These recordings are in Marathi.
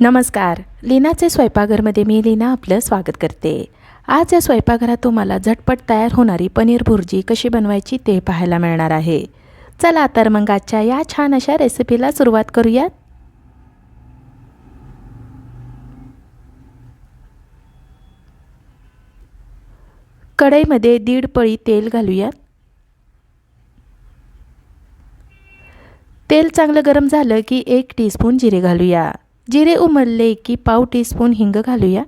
नमस्कार, लीनाचे स्वयंपाकघरमध्ये मी लीना आपलं स्वागत करते। आज या स्वयंपाकघरात तुम्हाला झटपट तयार होणारी पनीर भुर्जी कशी बनवायची ते पाहायला मिळणार आहे। चला तर मग आजच्या या छान अशा रेसिपीला सुरुवात करूयात। कढईमध्ये 1.5 पळी तेल घालूयात। तेल चांगलं गरम झालं की 1 टीस्पून जिरे घालूया। जिरे उमलले की पाव टीस्पून हिंग घालूया।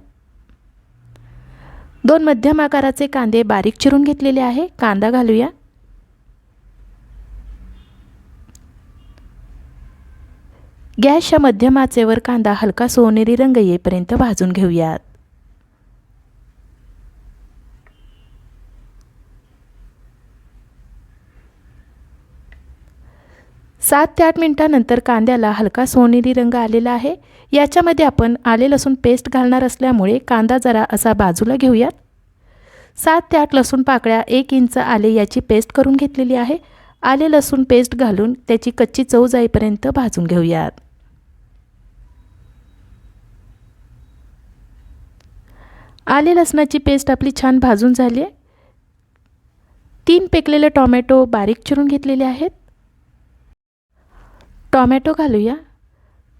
2 मध्यम आकाराचे कांदे बारीक चिरून घेतलेले आहे, कांदा घालूया। गॅसच्या मध्यम आचेवर कांदा हलका सोनेरी रंग येईपर्यंत भाजून घेऊयात। सात ते 8 मिनिटांनंतर कांद्याला हलका सोनेरी रंग आलेला आहे। याच्यामध्ये आपण आले लसूण पेस्ट घालणार असल्यामुळे कांदा जरा असा बाजूला घेऊयात। 7 ते 8 लसूण पाकळ्या 1 इंच आले याची पेस्ट करून घेतलेली आहे। आले लसूण पेस्ट घालून त्याची कच्ची चव जाईपर्यंत भाजून घेऊयात। आले लसणाची पेस्ट आपली छान भाजून झाली आहे। 3 पेकलेले टोमॅटो बारीक चिरून घेतलेले आहेत। टोमॅटो घालूया।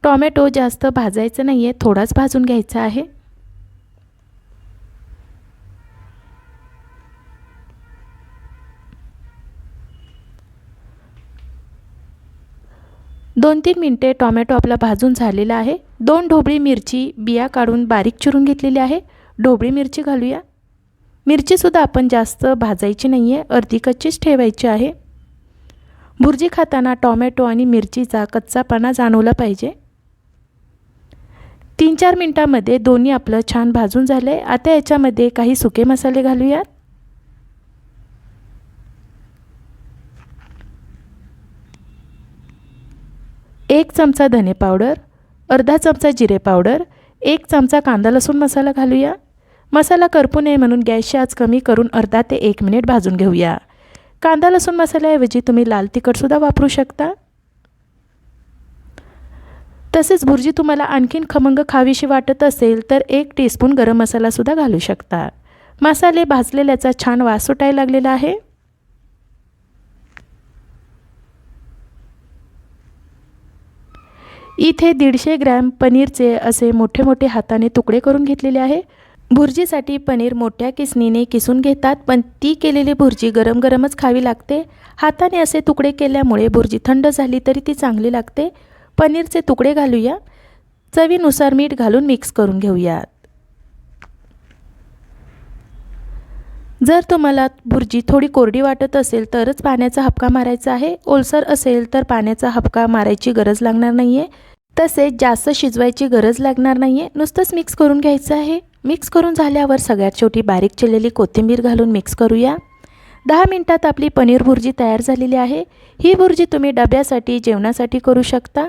टोमॅटो जास्त भाजायचं नाहीये, थोडाच भाजून घ्यायचा आहे। दोन 3 मिनिटे टोमॅटो आपला भाजून झालेला आहे। 2 ढोबळी मिरची बिया काढून बारीक चिरून घेतलेली आहे। ढोबळी मिरची घालूया। मिरची सुद्धा आपण जास्त भाजायची नाहीये, अर्धी कच्चीच ठेवायची आहे। भुर्जी खाताना टोमॅटो आणि मिरचीचा कच्चापणा जाणवला पाहिजे। 3-4 मिनिटांमध्ये दोन्ही आपलं छान भाजून झाले। आता याच्यामध्ये काही सुके मसाले घालूयात। एक चमचा धने पावडर, अर्धा चमचा जिरे पावडर, 1 चमचा कांदा लसूण मसाला घालूया। मसाला करपू नये म्हणून गॅसची आच कमी करून अर्धा ते 1 मिनिट भाजून घेऊया। कांदा लसूण मसाल्याऐवजी तुम्ही लाल तिखट सुद्धा वापरू शकता। तसेच भुर्जी तुम्हाला आणखीन खमंग खावीशी वाटत असेल तर 1 टीस्पून गरम मसाला सुद्धा घालू शकता। मसाले भाजलेल्याचा छान वास सुटायला लागलेला आहे। इथे 150 ग्रॅम पनीरचे असे मोठे मोठे हाताने तुकडे करून घेतलेले आहे। भुर्जीसाठी पनीर मोठ्या किसणीने किसून घेतात, पण ती केलेली भुर्जी गरम गरमच खावी लागते। हाताने असे तुकडे केल्यामुळे भुर्जी थंड झाली तरी ती चांगली लागते। पनीरचे तुकडे घालूया। चवीनुसार मीठ घालून मिक्स करून घेऊयात। जर तुम्हाला भुर्जी थोडी कोरडी वाटत असेल तरच पाण्याचा हबका मारायचा आहे। ओलसर असेल तर पाण्याचा हबका मारायची गरज लागणार नाहीये। तसेच जास्त शिजवायची गरज लागणार नाहीये, नुसतंच मिक्स करून घ्यायचं आहे। मिक्स करून झाल्यावर सगळ्यात शेवटी बारीक चिरलेली कोथिंबीर घालून मिक्स करूया। 10 मिनिटात आपली पनीर भुर्जी तयार झालेली आहे। ही भुर्जी तुम्ही डब्यासाठी जेवणासाठी करू शकता।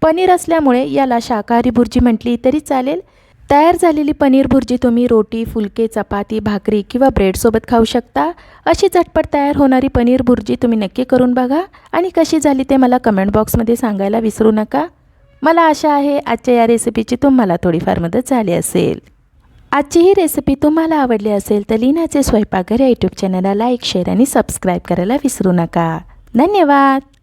पनीर असल्यामुळे याला शाकाहारी भुर्जी म्हटली तरी चालेल। तयार झालेली पनीर भुर्जी तुम्ही रोटी, फुलके, चपाती, भाकरी किंवा ब्रेड सोबत खाऊ शकता। अशी झटपट तयार होणारी पनीर भुर्जी तुम्ही नक्की करून बघा आणि कशी झाली ते मला कमेंट बॉक्समध्ये सांगायला विसरू नका। मला आशा आहे आजच्या या रेसिपीची तुम्हाला थोडीफार मदत झाली असेल। आजची ही रेसिपी तुम्हाला आवडली असेल तर लीनाचे स्वयंपाकघर या यूट्यूब चॅनलला लाईक, शेअर आणि सबस्क्राईब करायला विसरू नका। धन्यवाद।